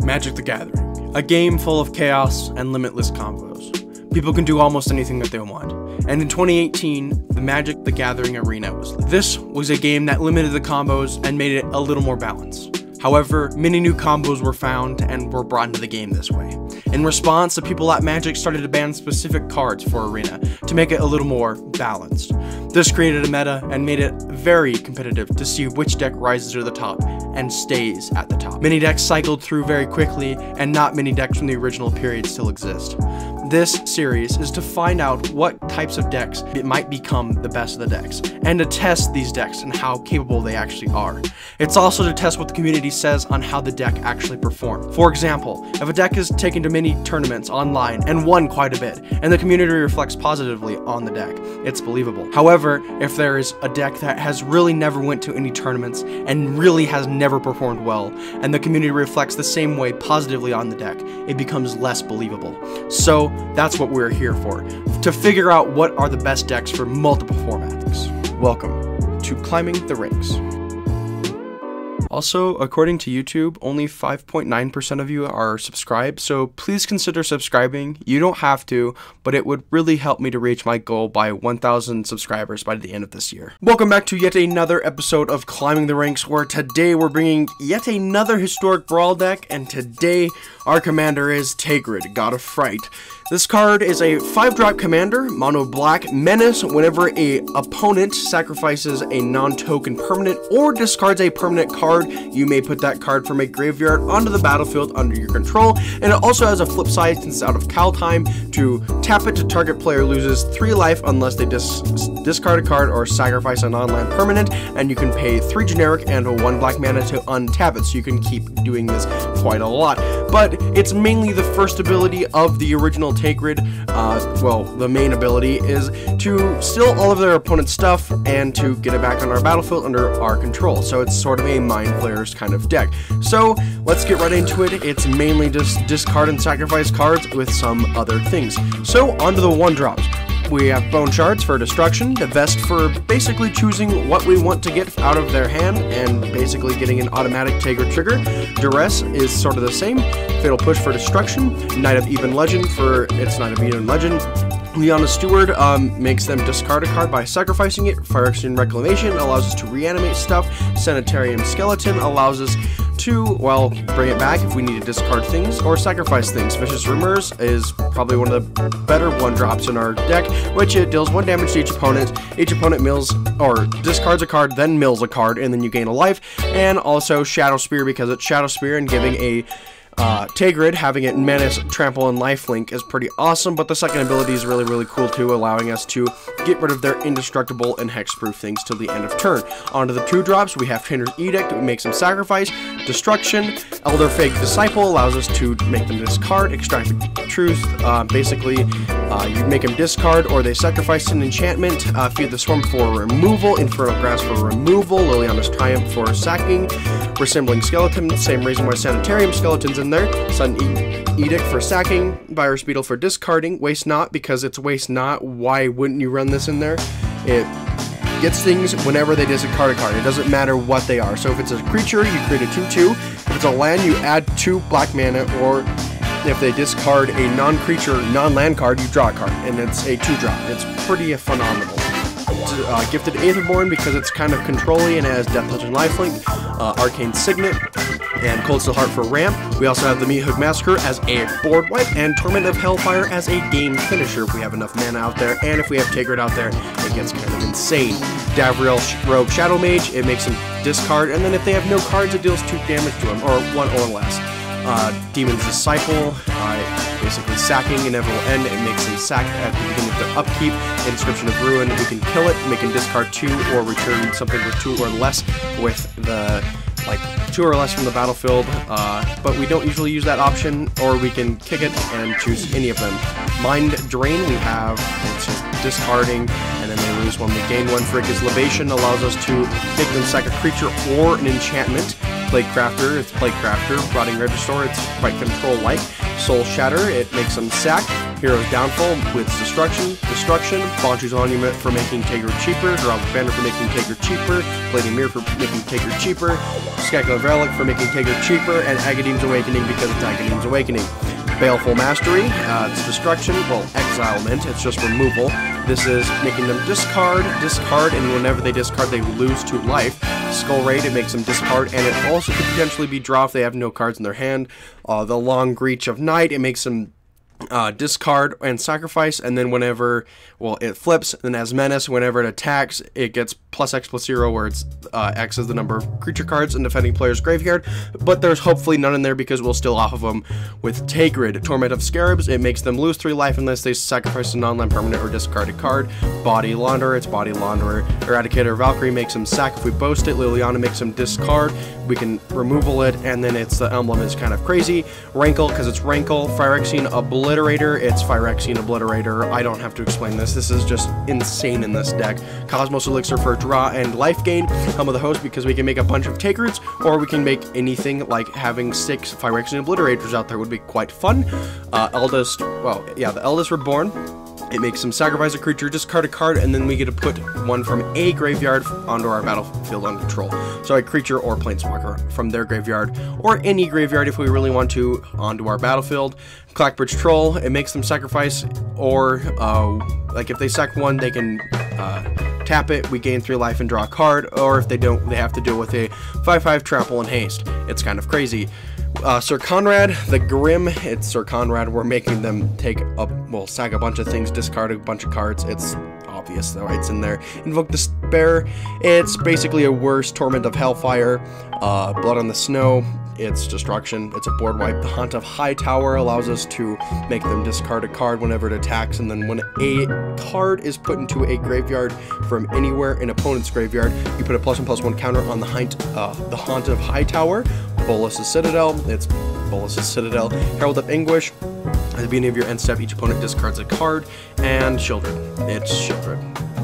Magic the Gathering, a game full of chaos and limitless combos. People can do almost anything that they want. And in 2018, the Magic the Gathering Arena was released. This was a game that limited the combos and made it a little more balanced. However, many new combos were found and were brought into the game this way. In response, the people at Magic started to ban specific cards for Arena to make it a little more balanced. This created a meta and made it very competitive to see which deck rises to the top and stays at the top. Many decks cycled through very quickly, and not many decks from the original period still exist. This series is to find out what types of decks it might become the best of the decks, and to test these decks and how capable they actually are. It's also to test what the community says on how the deck actually performed. For example, if a deck is taken to many tournaments online and won quite a bit, and the community reflects positively on the deck, it's believable. However, if there is a deck that has really never went to any tournaments and really has never performed well, and the community reflects the same way positively on the deck, it becomes less believable. So that's what we're here for, to figure out what are the best decks for multiple formats. Welcome to Climbing the Ranks. Also, according to YouTube, only 5.9% of you are subscribed, so please consider subscribing. You don't have to, but it would really help me to reach my goal by 1,000 subscribers by the end of this year. Welcome back to yet another episode of Climbing the Ranks, where today we're bringing yet another historic Brawl deck, and today our commander is Tergrid, God of Fright. This card is a 5-drop commander, mono black, menace. Whenever a opponent sacrifices a non-token permanent or discards a permanent card, you may put that card from a graveyard onto the battlefield under your control. And it also has a flip side since it's out of Cal time to tap it to target player loses 3 life unless they discard a card or sacrifice a non-land permanent, and you can pay 3 generic and 1 black mana to untap it, so you can keep doing this quite a lot. But it's mainly the first ability of the original Tergrid. Well, the main ability is to steal all of their opponent's stuff and to get it back on our battlefield under our control. So it's sort of a Mind Flayers kind of deck. So let's get right into it. It's mainly just discard and sacrifice cards with some other things. So onto the 1-drops. We have Bone Shards for destruction, the Vest for basically choosing what we want to get out of their hand and basically getting an automatic Tergrid trigger. Duress is sort of the same. Fatal Push for destruction, Knight of Even Legend for its Knight of Even Legend. Liana's Steward makes them discard a card by sacrificing it. Fire Extinction Reclamation allows us to reanimate stuff. Sanitarium Skeleton allows us to, well, bring it back if we need to discard things or sacrifice things. Vicious Rumors is probably one of the better 1-drops in our deck, which it deals 1 damage to each opponent. Each opponent mills or discards a card, then mills a card, and then you gain a life. And also Shadow Spear, because it's Shadow Spear and giving a Tergrid, having it Menace, Trample, and Lifelink is pretty awesome, but the second ability is really cool too, allowing us to get rid of their indestructible and hexproof things till the end of turn. Onto the 2-drops, we have Tinder's Edict, it makes them sacrifice, destruction. Elder Fake Disciple allows us to make them discard. Extract Truth, basically you make them discard or they sacrifice an enchantment. Feed the Swarm for removal, Infernal Grasp for removal, Liliana's Triumph for sacking, Resembling Skeleton, same reason why Sanitarium Skeleton's in there. Sudden Edict for sacking, Virus Beetle for discarding, Waste Not because it's Waste Not. Why wouldn't you run this in there? It gets things whenever they discard a card. It doesn't matter what they are. So if it's a creature, you create a 2/2. If it's a land, you add 2 black mana, or if they discard a non-creature, non-land card, you draw a card, and it's a 2-drop. It's pretty phenomenal. Gifted Aetherborn because it's kind of controlly and it has Death Touch and Lifelink, Arcane Signet, and Cold Steel Heart for ramp. We also have the Meat Hook Massacre as a board wipe, and Torment of Hellfire as a game finisher if we have enough mana out there, and if we have Tergrid out there, it gets kind of insane. Davriel Rogue Shadow Mage, it makes them discard, and then if they have no cards, it deals 2 damage to them, or 1 or less. Demon's Disciple, basically sacking, Inevitable End, it makes them sack at the beginning of their upkeep. Inscription of Ruin, we can kill it, make them discard 2, or return something with 2 or less with the, 2 or less from the battlefield, but we don't usually use that option, or we can kick it and choose any of them. Mind Drain, we have, it's just discarding, and then they lose 1, we gain 1. Fricka's Libation allows us to make them sack a creature or an enchantment. Plague Crafter, it's Plague Crafter. Rotting Regisaur, it's quite control-like. Soul Shatter, it makes them sack. Hero's Downfall with Destruction. Bonchu's Monument for making Tergrid cheaper. Heroic Banner for making Tergrid cheaper. Blading Mirror for making Tergrid cheaper. Scacular Relic for making Tergrid cheaper. And Agadeem's Awakening because it's Agadeem's Awakening. Baleful Mastery, it's Destruction, well, Exilement, it's just removal. This is making them discard, and whenever they discard, they lose 2 life. Skull Raid, it makes them discard, and it also could potentially be draw if they have no cards in their hand. The Long Reach of Night, it makes them discard and sacrifice, and then whenever, well, it flips, then as Menace, whenever it attacks, it gets +X+0, where it's X is the number of creature cards in defending player's graveyard, but there's hopefully none in there because we'll still off of them with Tergrid. Torment of Scarabs, it makes them lose 3 life unless they sacrifice a non-land permanent or discarded card. Body Launderer, it's Body Launderer. Eradicator Valkyrie makes them sack if we boast it. Liliana makes them discard. We can removal it, and then it's the emblem is kind of crazy. Rankle, because it's Rankle. Phyrexian Obliterator, it's Phyrexian Obliterator. I don't have to explain this. This is just insane in this deck. Cosmos Elixir for draw and life gain. Helm of the Host, because we can make a bunch of Tergrids, or we can make anything like having 6 Phyrexian Obliterators out there would be quite fun. Eldest, well, yeah, the Eldest Reborn. It makes them sacrifice a creature, discard a card, and then we get to put one from a graveyard onto our battlefield on control. So a creature or planeswalker from their graveyard, or any graveyard if we really want to, onto our battlefield. Clackbridge Troll, it makes them sacrifice, or like if they sack 1, they can tap it, we gain 3 life and draw a card, or if they don't, they have to deal with a 5/5 trample and haste. It's kind of crazy. Sir Conrad, the Grim, it's Sir Conrad, we're making them take up, well, sack a bunch of things, discard a bunch of cards, it's obvious though, it's in there. Invoke Despair, it's basically a worse Torment of Hellfire. Blood on the Snow, it's Destruction, it's a board wipe. The Haunt of Hightower allows us to make them discard a card whenever it attacks, and then when a card is put into a graveyard from anywhere in opponent's graveyard, you put a +1/+1 counter on the Haunt of Hightower. Bolas' Citadel, it's Bolas' Citadel. Herald of Anguish, at the beginning of your end step, each opponent discards a card. And Children, it's Children.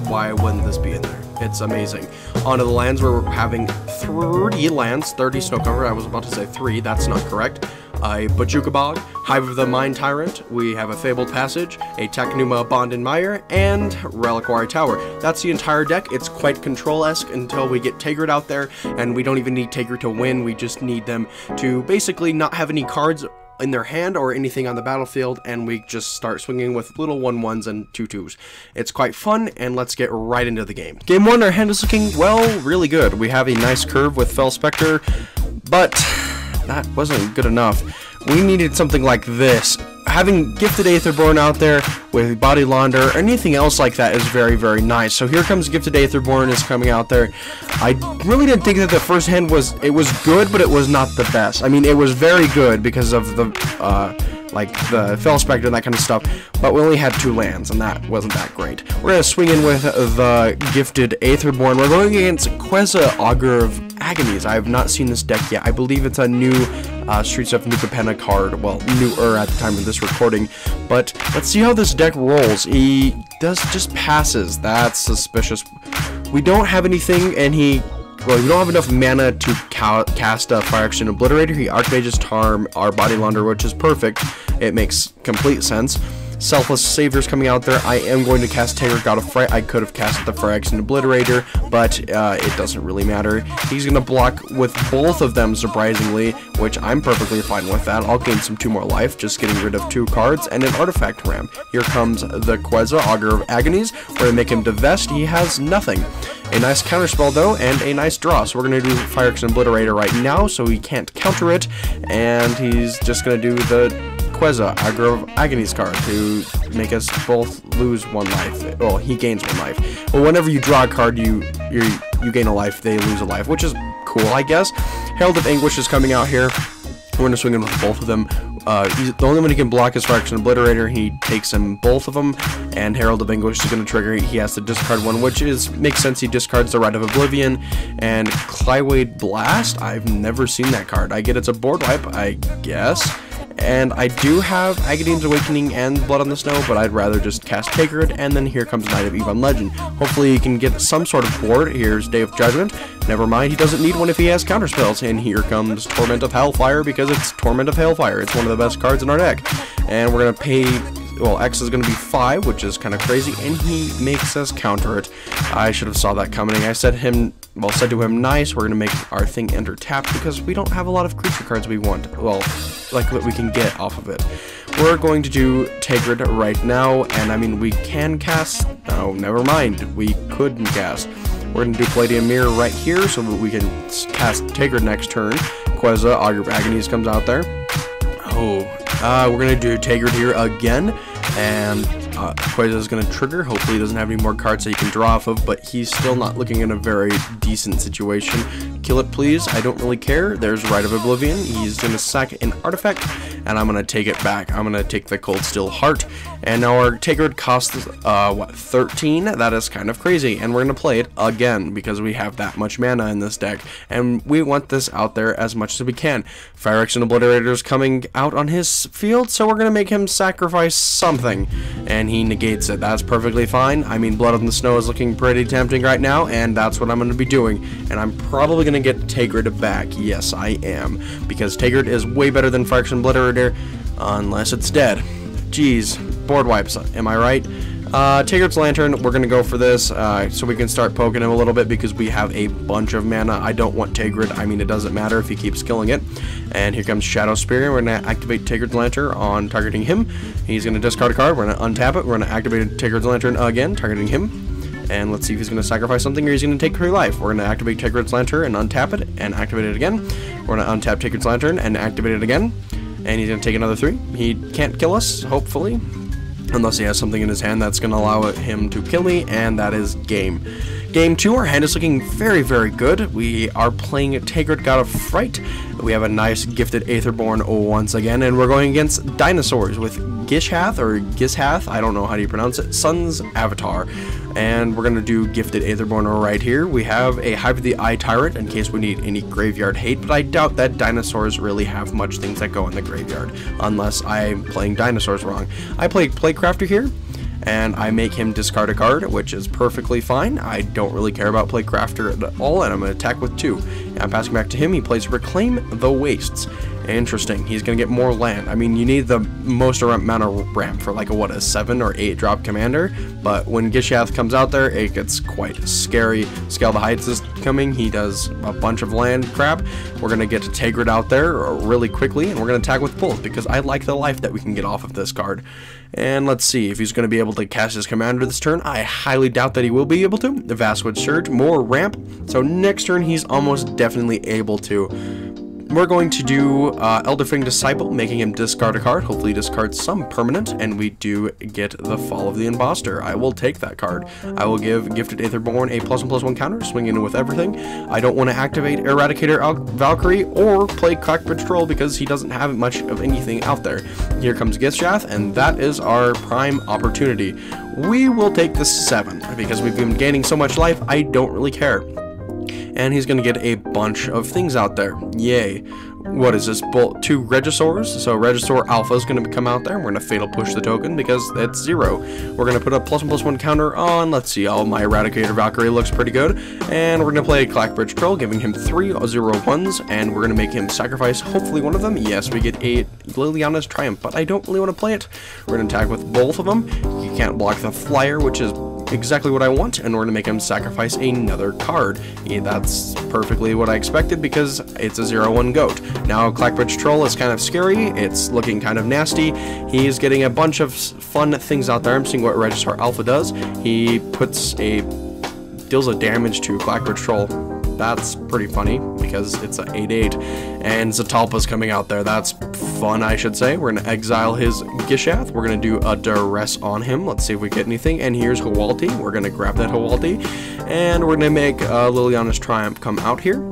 Why wouldn't this be in there? It's amazing. Onto the lands, we're having 30 lands, 30 snow cover. I was about to say 3, that's not correct. A Bojuka Bog, Hive of the Mind Tyrant, we have a Fabled Passage, a Technuma Bond and Mire, and Reliquary Tower. That's the entire deck. It's quite control-esque until we get Tergrid out there, and we don't even need Tergrid to win, we just need them to basically not have any cards in their hand or anything on the battlefield, and we just start swinging with little 1/1s and 2/2s. It's quite fun, and let's get right into the game. Game 1, our hand is looking, well, really good. We have a nice curve with Fel Spectre, but that wasn't good enough. We needed something like this. Having Gifted Aetherborn out there with Body Launder or anything else like that is very, very nice. So here comes Gifted Aetherborn is coming out there. I really didn't think that the first hand was good, but it was not the best. I mean, it was very good because of the like the Fel Spectre and that kind of stuff, but we only had 2 lands, and that wasn't that great. We're going to swing in with the Gifted Aetherborn. We're going against Queza Auger of Agonies. I have not seen this deck yet. I believe it's a new Streets of New Capenna card, well, newer at the time of this recording, but let's see how this deck rolls. He just passes. That's suspicious. We don't have anything, and well, we don't have enough mana to cast a Phyrexian Obliterator. He Archmage's Charm, our Body Launder, which is perfect. It makes complete sense. Selfless Savior's coming out there. I am going to cast Tergrid, God of Fright. I could have casted the Phyrexian Obliterator, but it doesn't really matter. He's going to block with both of them, surprisingly, which I'm perfectly fine with that. I'll gain some 2 more life, just getting rid of 2 cards, and an Artifact Ram. Here comes the Queza Auger of Agonies. We're going to make him divest. He has nothing. A nice counterspell, though, and a nice draw. So we're going to do Phyrexian Obliterator right now, so he can't counter it, and he's just going to do the Queza Auger of Agonies card to make us both lose 1 life. Well, he gains 1 life. Well, whenever you draw a card, you gain a life, they lose a life, which is cool, I guess. Herald of Anguish is coming out here. We're going to swing in with both of them. The only one he can block is Phyrexian Obliterator. He takes him both of them, and Herald of Anguish is going to trigger. He has to discard 1, which makes sense. He discards the Rite of Oblivion, and Clywade Blast. I've never seen that card. I get it's a board wipe, I guess. And I do have Agadeem's Awakening and Blood on the Snow, but I'd rather just cast Tergrid, and then here comes Knight of Eve on Legend. Hopefully he can get some sort of board. Here's Day of Judgment. Never mind, he doesn't need one if he has counter spells. And here comes Torment of Hellfire, because it's Torment of Hellfire. It's one of the best cards in our deck. And we're going to pay... well, X is going to be 5, which is kind of crazy, and he makes us counter it. I should have saw that coming. I said to him, nice, we're going to make our thing enter tap, because we don't have a lot of creature cards we want. Well, like what we can get off of it. We're going to do Tergrid right now, and I mean, we can cast... oh, never mind, we couldn't cast. We're going to do Palladium Mirror right here, so that we can cast Tergrid next turn. Queza Auger of Agonies comes out there. Oh, we're going to do Tergrid here again, and Queza is going to trigger. Hopefully he doesn't have any more cards that he can draw off of, but he's still not looking in a very decent situation. Kill it, please. I don't really care. There's Rite of Oblivion. He's going to sack an artifact, and I'm going to take it back. I'm going to take the Cold Steel Heart, and now our Tergrid costs, what, 13? That is kind of crazy, and we're going to play it again, because we have that much mana in this deck, and we want this out there as much as we can. Phyrex and Obliterator is coming out on his field, so we're going to make him sacrifice something, and he negates it. That's perfectly fine. I mean, Blood on the Snow is looking pretty tempting right now, and that's what I'm going to be doing, and I'm probably going to get Tergrid back. Yes, I am, because Tergrid is way better than Phyrex and Obliterator, unless it's dead. Jeez, board wipes, am I right? Tergrid's Lantern, we're going to go for this, so we can start poking him a little bit, because we have a bunch of mana. I don't want Tergrid. I mean, it doesn't matter if he keeps killing it. And here comes Shadow Spear. We're going to activate Tergrid's Lantern on targeting him. He's going to discard a card. We're going to untap it. We're going to activate Tergrid's Lantern again, targeting him. And let's see if he's going to sacrifice something or he's going to take 3 life. We're going to activate Tergrid's Lantern and untap it and activate it again. We're going to untap Tergrid's Lantern and activate it again. And he's going to take another 3. He can't kill us, hopefully. Unless he has something in his hand that's going to allow him to kill me, and that is game. Game 2, our hand is looking very, very good. We are playing Tergrid, God of Fright. We have a nice Gifted Aetherborn once again, and we're going against Dinosaurs with Gishath, or Gishath, I don't know how do you pronounce it, Sun's Avatar. And we're going to do Gifted Aetherborn right here. We have a Hive of the Eye Tyrant in case we need any graveyard hate, but I doubt that Dinosaurs really have much things that go in the graveyard, unless I'm playing Dinosaurs wrong. I play Playcrafter here, and I make him discard a card, which is perfectly fine. I don't really care about Playcrafter at all, and I'm going to attack with 2. I'm passing back to him. He plays Reclaim the Wastes. Interesting. He's going to get more land. I mean, you need the most amount of ramp for like a 7 or 8 drop commander, but when Gishath comes out there, it gets quite scary. Scale the Heights is coming. He does a bunch of land crap. We're going to get to Tergrid out there really quickly, and we're going to attack with both, because I like the life that we can get off of this card. And let's see if he's going to be able to cast his commander this turn. I highly doubt that he will be able to. The Vastwood Surge, more ramp, so next turn he's almost definitely able to. We're going to do Elderfang Disciple, making him discard a card. Hopefully he discards some permanent, and we do get the Fall of the Imposter. I will take that card. I will give Gifted Aetherborn a +1/+1 counter, swinging in with everything. I don't want to activate Eradicator Valkyrie or play Crackbridge Troll, because he doesn't have much of anything out there. Here comes Gishath, and that is our prime opportunity. We will take the 7, because we've been gaining so much life, I don't really care. And he's going to get a bunch of things out there. Yay. What is this? 2 Regisaurs. So Regisaur Alpha is going to come out there. We're going to Fatal Push the token because it's 0. We're going to put a +1/+1 counter on. Let's see. Oh, my Eradicator Valkyrie looks pretty good. And we're going to play a Clackbridge Troll, giving him 3 0/1s. And we're going to make him sacrifice hopefully one of them. Yes, we get a Liliana's Triumph, but I don't really want to play it. We're going to attack with both of them. You can't block the Flyer, which is exactly what I want, and we're going to make him sacrifice another card. Yeah, that's perfectly what I expected, because it's a 0/1 goat. Now Clackbridge Troll is kind of scary. It's looking kind of nasty. He's getting a bunch of fun things out there. I'm seeing what Regisaur Alpha does. He deals a damage to Clackbridge Troll. That's pretty funny, because it's an 8/8, and Zatalpa's coming out there. That's fun, I should say. We're going to exile his Gishath. We're going to do a Duress on him. Let's see if we get anything. And here's Hawalti. We're going to grab that Hawalti, and we're going to make Liliana's Triumph come out here.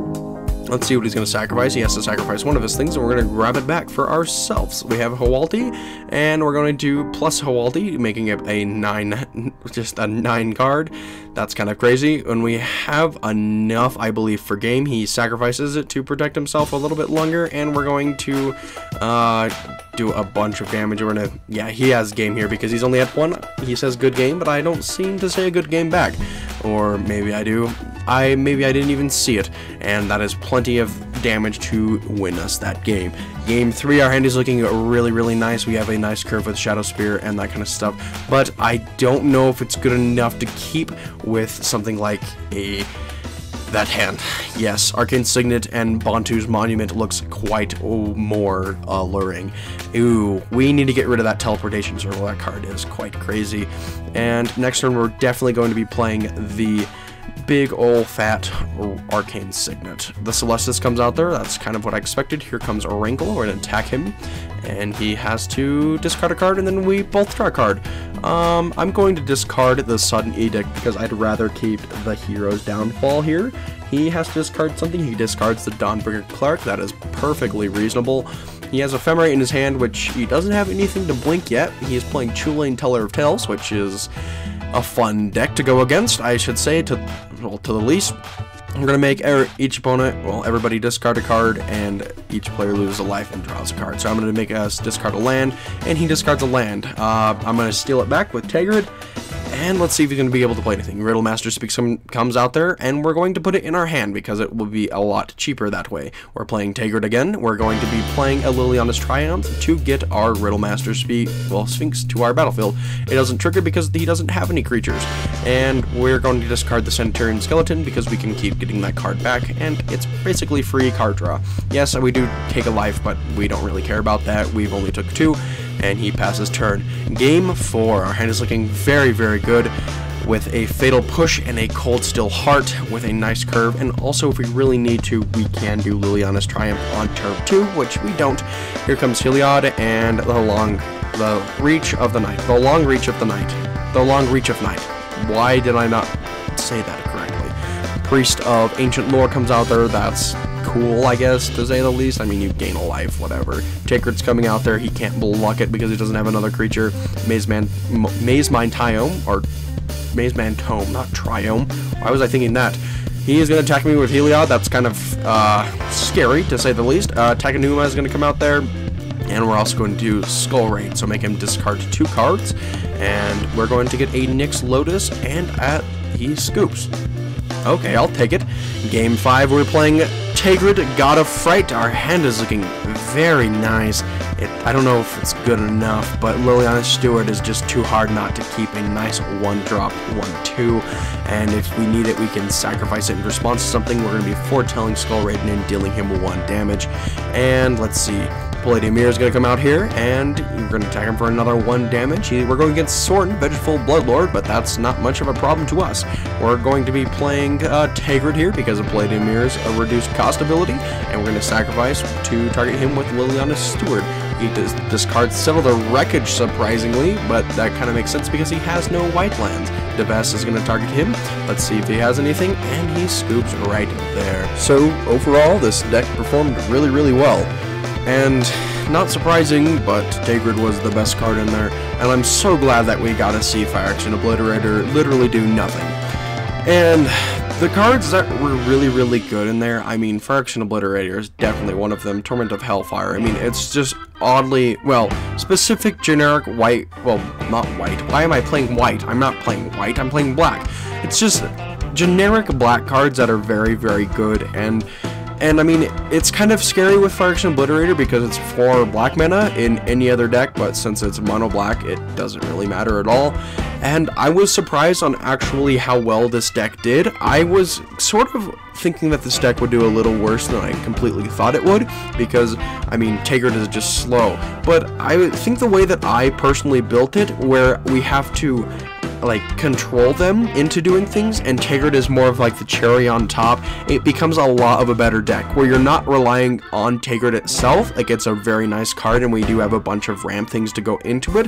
Let's see what he's going to sacrifice. He has to sacrifice one of his things, and we're going to grab it back for ourselves. We have Hawalti, and we're going to plus Hawalti, making it a 9, just a 9 card. That's kind of crazy. When we have enough, I believe, for game, he sacrifices it to protect himself a little bit longer, and we're going to do a bunch of damage. We're gonna, yeah, he has game here because he's only at 1. He says good game, but I don't seem to say a good game back. Or maybe I do. Maybe I didn't even see it, and that is plenty of damage to win us that game. Game 3, our hand is looking really nice. We have a nice curve with Shadow Spear and that kind of stuff, but I don't know if it's good enough to keep with something like that hand. Yes, Arcane Signet and Bantu's Monument looks quite more alluring. Ooh, we need to get rid of that teleportation circle. That card is quite crazy. And next turn, we're definitely going to be playing the big ol' fat Arcane Signet. The Celestis comes out there. That's kind of what I expected. Here comes a Rankle. We're going to attack him, and he has to discard a card, and then we both draw a card. I'm going to discard the Sudden Edict because I'd rather keep the Hero's Downfall here. He has to discard something. He discards the Dawnbringer Clark. That is perfectly reasonable. He has Ephemerate in his hand, which he doesn't have anything to blink yet. He is playing Chulane Teller of Tales, which is a fun deck to go against, I should say, to the least. We're going to make each opponent, well, everybody discard a card, and each player loses a life and draws a card. So I'm going to make us discard a land, and he discards a land. I'm going to steal it back with Tergrid, and let's see if he's going to be able to play anything. Riddlemaster Speaks comes out there, and we're going to put it in our hand because it will be a lot cheaper that way. We're playing Tergrid again. We're going to be playing a Liliana's Triumph to get our Riddlemaster Sphinx to our battlefield. It doesn't trigger because he doesn't have any creatures. And we're going to discard the Centurion Skeleton because we can keep getting that card back, and it's basically free card draw. Yes, we do take a life, but we don't really care about that. We've only took 2, and he passes turn. Game 4. Our hand is looking very good with a Fatal Push and a Cold Steel Heart with a nice curve, and also if we really need to, we can do Liliana's Triumph on turn 2, which we don't. Here comes Heliod and the Reach of the Night. The Long Reach of the Night. The Long Reach of Night. Why did I not say that correctly? Priest of Ancient Lore comes out there. That's cool, I guess, to say the least. I mean, you gain a life, whatever. Tergrid's coming out there. He can't block it because he doesn't have another creature. Maze Mine Tome, or Maze Man Tome, not Triome. Why was I thinking that? He is going to attack me with Heliod. That's kind of scary, to say the least. Takenuma is going to come out there. And we're also going to do Skull Raid, so make him discard 2 cards. And we're going to get a Nyx Lotus, and he scoops. Okay, I'll take it. Game 5, we're playing Tergrid, God of Fright. Our hand is looking very nice. I don't know if it's good enough, but Liliana's Steward is just too hard not to keep a nice 1-drop 1/2. And if we need it, we can sacrifice it in response to something. We're going to be foretelling Skull Raid and dealing him 1 damage. And let's see. Palladium Mirror is going to come out here, and we're going to attack him for another 1 damage. We're going against Sorn, Vengeful Bloodlord, but that's not much of a problem to us. We're going to be playing Tergrid here because of Palladium Mirror's reduced cost ability, and we're going to sacrifice to target him with Liliana's Steward. He discards Settle the Wreckage, surprisingly, but that kind of makes sense because he has no white lands. Devas is going to target him. Let's see if he has anything, and he scoops right there. So, overall, this deck performed really well. And not surprising, but Tergrid was the best card in there, and I'm so glad that we got to see Fire Action Obliterator literally do nothing. And the cards that were really good in there, I mean, Fire Action Obliterator is definitely one of them. Torment of Hellfire, I mean, it's just oddly, well, specific generic white, well, not white. Why am I playing white? I'm not playing white, I'm playing black. It's just generic black cards that are very good, and I mean, it's kind of scary with Fire Action Obliterator because it's 4 black mana in any other deck, but since it's mono black, it doesn't really matter at all. And I was surprised on actually how well this deck did. I was sort of thinking that this deck would do a little worse than I completely thought it would, because, I mean, Tergrid is just slow. But I think the way that I personally built it, where we have to like control them into doing things, and Tergrid is more of like the cherry on top, it becomes a lot of a better deck where you're not relying on Tergrid itself. Like, it's a very nice card, and we do have a bunch of ramp things to go into it,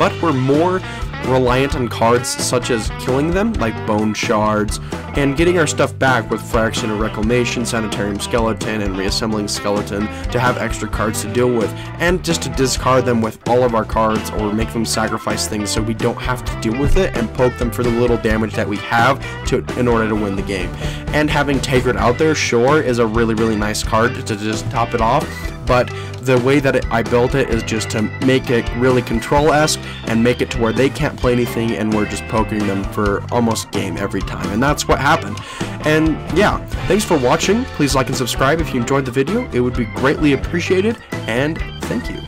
but we're more reliant on cards such as killing them, like bone shards, and getting our stuff back with fraction and reclamation, sanitarium skeleton, and reassembling skeleton to have extra cards to deal with, and just to discard them with all of our cards or make them sacrifice things so we don't have to deal with it and poke them for the little damage that we have in order to win the game. And having Tergrid out there, sure, is a really nice card to just top it off, but the way that I built it is just to make it really control-esque and make it to where they can't play anything and we're just poking them for almost game every time, and that's what happened. And yeah, thanks for watching. Please like and subscribe if you enjoyed the video. It would be greatly appreciated, and thank you.